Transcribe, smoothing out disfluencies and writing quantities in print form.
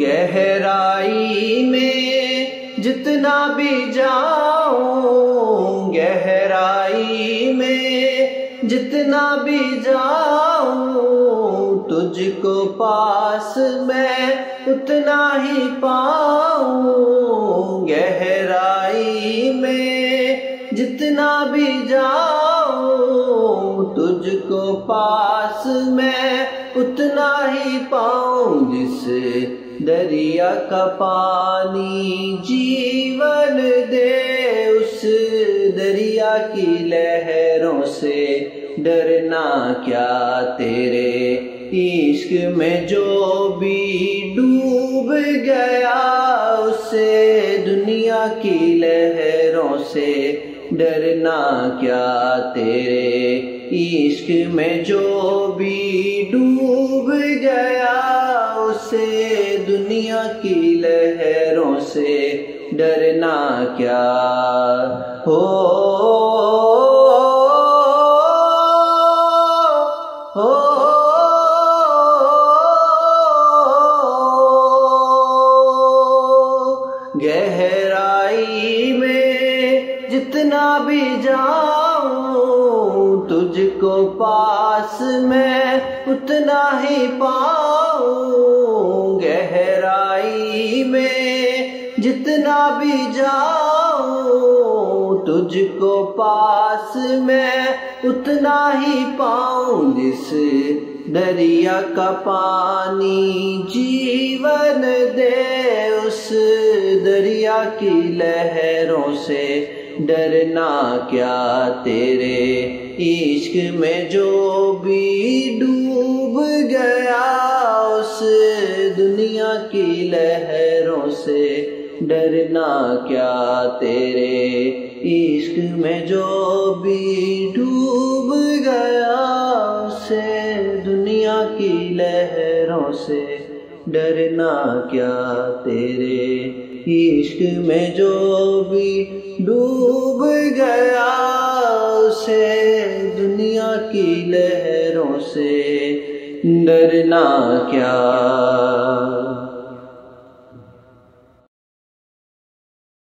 گہرائی میں جتنا بھی جاؤں، گہرائی میں جتنا بھی جاؤں، تجھ کو پاس میں اتنا ہی پاؤں۔ گہرائی میں جتنا بھی جاؤں، تجھ کو پاس میں اتنا ہی پاؤں۔ جس دریا کا پانی جیون دے، اس دریا کی لہروں سے ڈرنا کیا تیرے عشق میں جو بھی ڈوب گیا، اسے دنیا کی لہروں سے ڈرنا کیا تیرے عشق میں جو بھی ڈوب گیا، اسے دنیا کی لہروں سے ڈرنا کیا گہرائی میں جتنا بھی جاؤں، تجھ کو پاس میں اتنا ہی پاؤں۔ گہرائی میں جتنا بھی جاؤں، تجھ کو پاس میں اتنا ہی پاؤں۔ جس دریا کا پانی جیون دے، اس دریا کی لہروں سے ڈرنا کیا تیرے عشق میں جو بھی ڈوب گیا، اس دنیا کی لہروں سے ڈرنا کیا تیرے عشق میں جو بھی ڈوب گیا، اسے دنیا کی لہروں سے ڈرنا کیا تیرے عشق میں جو بھی ڈوب گیا، اسے دنیا کی لہروں سے ڈرنا کیا